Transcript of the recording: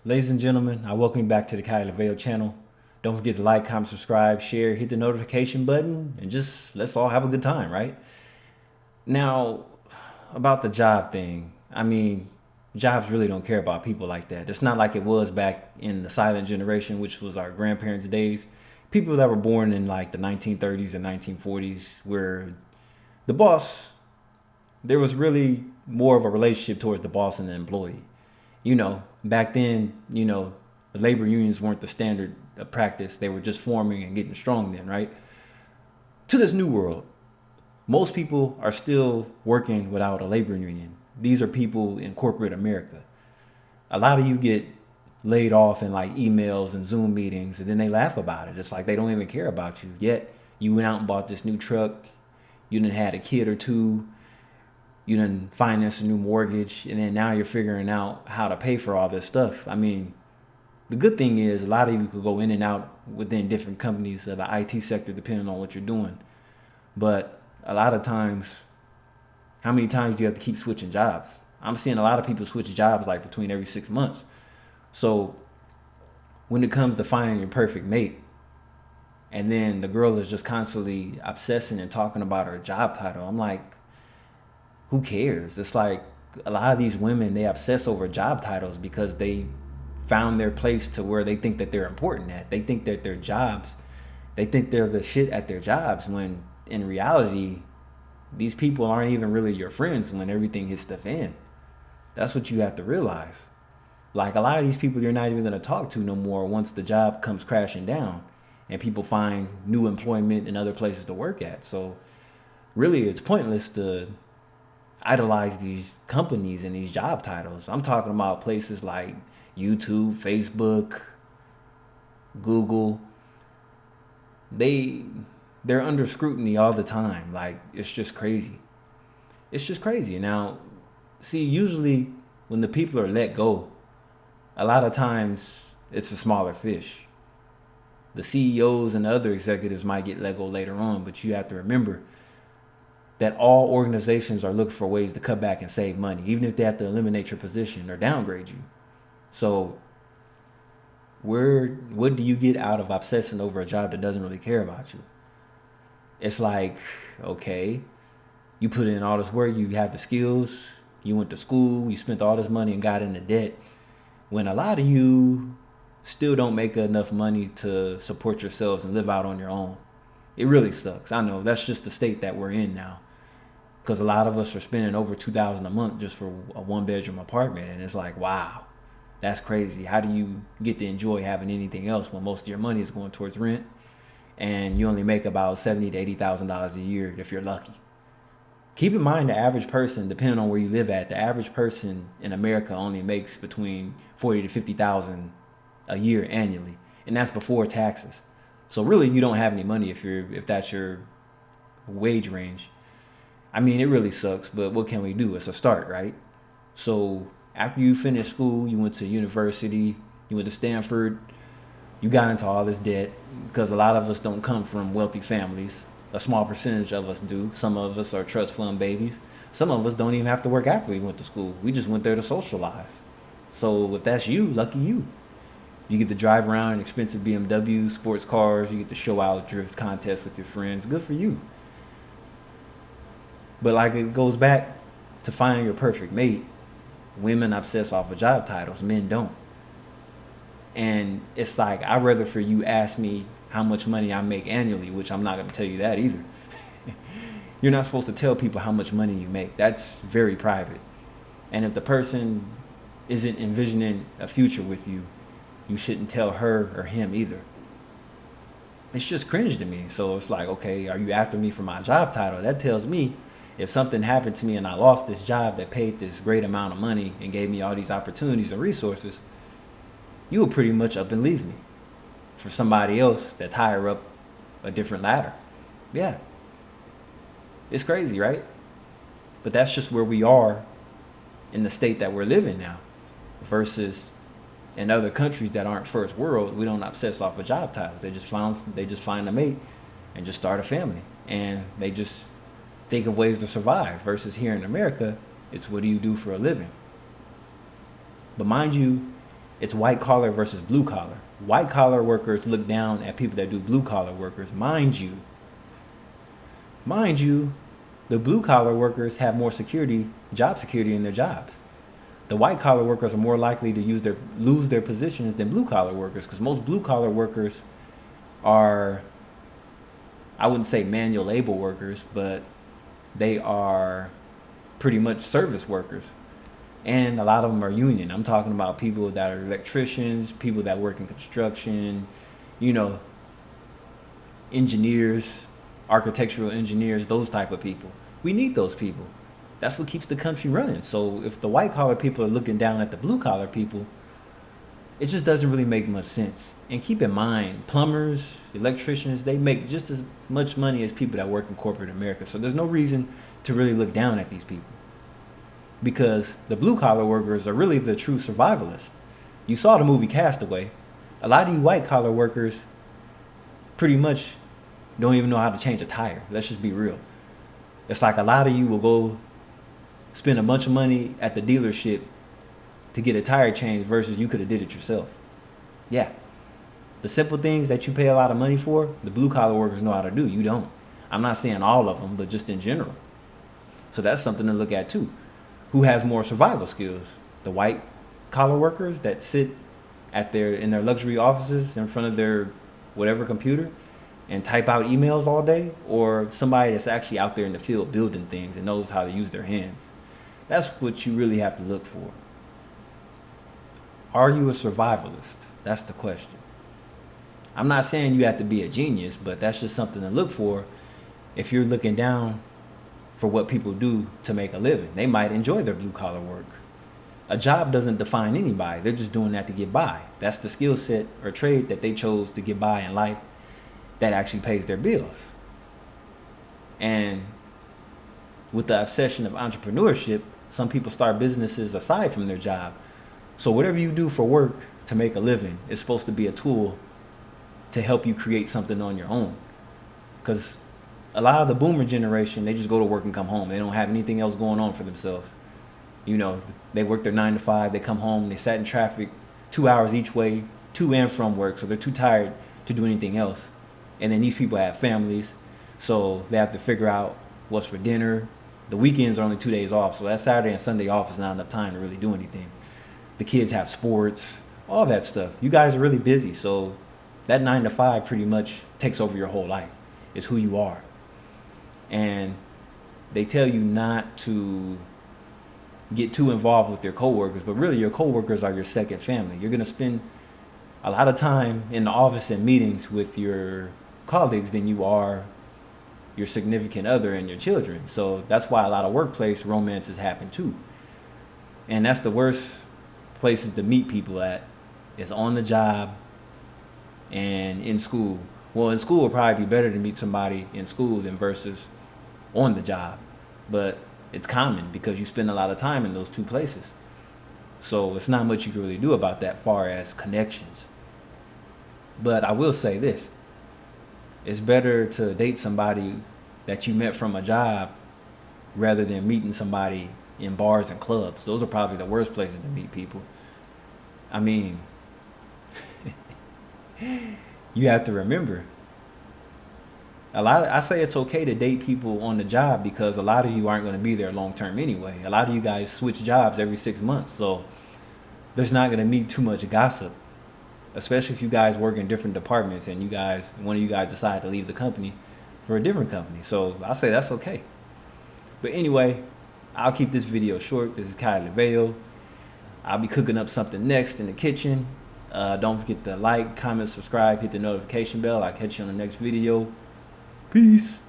Ladies and gentlemen, I welcome you back to the Kylie LaVeo channel. Don't forget to like, comment, subscribe, share, hit the notification button, and just let's all have a good time, right? Now, about the job thing, jobs really don't care about people like that. It's not like it was back in the silent generation, which was our grandparents' days. People that were born in like the 1930s and 1940s, where the boss, there was really more of a relationship towards the boss and the employee. Back then, the labor unions weren't the standard of practice. They were just forming and getting strong then, right? To this new world, most people are still working without a labor union. These are people in corporate America. A lot of you get laid off in like emails and Zoom meetings, and then they laugh about it. It's like they don't even care about you. Yet you went out and bought this new truck, you done had a kid or two, you done financed a new mortgage, and then now you're figuring out how to pay for all this stuff. The good thing is a lot of you could go in and out within different companies of the IT sector depending on what you're doing. But a lot of times, how many times do you have to keep switching jobs? I'm seeing a lot of people switch jobs like between every 6 months. So when it comes to finding your perfect mate, and then the girl is just constantly obsessing and talking about her job title, I'm like, who cares? It's like a lot of these women, they obsess over job titles because they found their place to where they think that they're important at. They think that their jobs, they think they're the shit at their jobs, when in reality, these people aren't even really your friends when everything hits the fan. That's what you have to realize. Like a lot of these people you're not even going to talk to no more once the job comes crashing down and people find new employment and other places to work at. So really it's pointless to idolize these companies and these job titles. I'm talking about places like YouTube, Facebook, Google. They're under scrutiny all the time. Like it's just crazy. It's just crazy. Now, see, usually when the people are let go, a lot of times it's a smaller fish. The CEOs and the other executives might get let go later on, but you have to remember that all organizations are looking for ways to cut back and save money, even if they have to eliminate your position or downgrade you. So what do you get out of obsessing over a job that doesn't really care about you? It's like, okay, you put in all this work, you have the skills, you went to school, you spent all this money and got into debt, when a lot of you still don't make enough money to support yourselves and live out on your own. It really sucks. I know that's just the state that we're in now, because a lot of us are spending over $2,000 a month just for a one-bedroom apartment, and it's like, wow, that's crazy. How do you get to enjoy having anything else when most of your money is going towards rent, and you only make about $70,000 to $80,000 a year if you're lucky? Keep in mind, the average person, depending on where you live at, the average person in America only makes between 40 to 50,000 a year annually, and that's before taxes. So really, you don't have any money if that's your wage range. It really sucks, but what can we do? It's a start, right? So after you finished school, you went to university, you went to Stanford, you got into all this debt, because a lot of us don't come from wealthy families. A small percentage of us do. Some of us are trust fund babies. Some of us don't even have to work after we went to school. We just went there to socialize. So if that's you, lucky you. You get to drive around in expensive BMWs, sports cars. You get to show out drift contests with your friends. Good for you. But like it goes back to finding your perfect mate. Women obsess off of job titles. Men don't. And it's like, I'd rather for you ask me how much money I make annually, which I'm not going to tell you that either. You're not supposed to tell people how much money you make. That's very private. And if the person isn't envisioning a future with you, you shouldn't tell her or him either. It's just cringe to me. So it's like, okay, are you after me for my job title? That tells me if something happened to me and I lost this job that paid this great amount of money and gave me all these opportunities and resources, you will pretty much up and leave me for somebody else that's higher up a different ladder. Yeah. It's crazy, right? But that's just where we are in the state that we're living now, versus in other countries that aren't first world. We don't obsess off of job titles. They just find a mate and just start a family, and they just think of ways to survive, versus here in America, it's what do you do for a living? But mind you, It's white collar versus blue collar. White collar workers look down at people that do blue collar workers. Mind you, the blue collar workers have more security, job security in their jobs. The white collar workers are more likely to lose their positions than blue collar workers, because most blue collar workers are, I wouldn't say manual labor workers, but they are pretty much service workers. And a lot of them are union. I'm talking about people that are electricians, people that work in construction, you know, engineers, architectural engineers, those type of people. We need those people. That's what keeps the country running. So if the white collar people are looking down at the blue collar people, it just doesn't really make much sense. And keep in mind, plumbers, electricians, they make just as much money as people that work in corporate America. So there's no reason to really look down at these people, because the blue collar workers are really the true survivalists. You saw the movie Castaway. A lot of you white collar workers pretty much don't even know how to change a tire. Let's just be real. It's like a lot of you will go spend a bunch of money at the dealership to get a tire change versus you could have did it yourself. Yeah. The simple things that you pay a lot of money for, the blue collar workers know how to do. You don't. I'm not saying all of them, but just in general. So that's something to look at too. Who has more survival skills? The white collar workers that sit in their luxury offices in front of their whatever computer and type out emails all day, or somebody that's actually out there in the field building things and knows how to use their hands? That's what you really have to look for. Are you a survivalist? That's the question. I'm not saying you have to be a genius, but that's just something to look for if you're looking down for what people do to make a living. They might enjoy their blue collar work. A job doesn't define anybody. They're just doing that to get by. That's the skill set or trade that they chose to get by in life that actually pays their bills. And with the obsession of entrepreneurship, some people start businesses aside from their job. So whatever you do for work to make a living is supposed to be a tool to help you create something on your own. Because a lot of the boomer generation, they just go to work and come home. They don't have anything else going on for themselves. You know, they work their 9 to 5, they come home, they sat in traffic 2 hours each way to and from work, so they're too tired to do anything else. And then these people have families, so they have to figure out what's for dinner. The weekends are only 2 days off, so that Saturday and Sunday off is not enough time to really do anything. The kids have sports, all that stuff. You guys are really busy, so that 9 to 5 pretty much takes over your whole life. It's who you are. And they tell you not to get too involved with your coworkers, but really your coworkers are your second family. You're going to spend a lot of time in the office and meetings with your colleagues than you are your significant other and your children. So that's why a lot of workplace romances happen too. And that's the worst places to meet people at, is on the job and in school. Well, in school would probably be better to meet somebody in school than versus on the job. But it's common because you spend a lot of time in those two places. So it's not much you can really do about that far as connections. But I will say this. It's better to date somebody that you met from a job rather than meeting somebody in bars and clubs. Those are probably the worst places to meet people. I mean, you have to remember, I say it's okay to date people on the job because a lot of you aren't going to be there long term anyway. A lot of you guys switch jobs every 6 months, so there's not going to be too much gossip, especially if you guys work in different departments and one of you guys decide to leave the company for a different company. So I say that's okay. But anyway, I'll keep this video short. This is Kyle Leveo. I'll be cooking up something next in the kitchen. Don't forget to like, comment, subscribe, hit the notification bell. I'll catch you on the next video. Peace.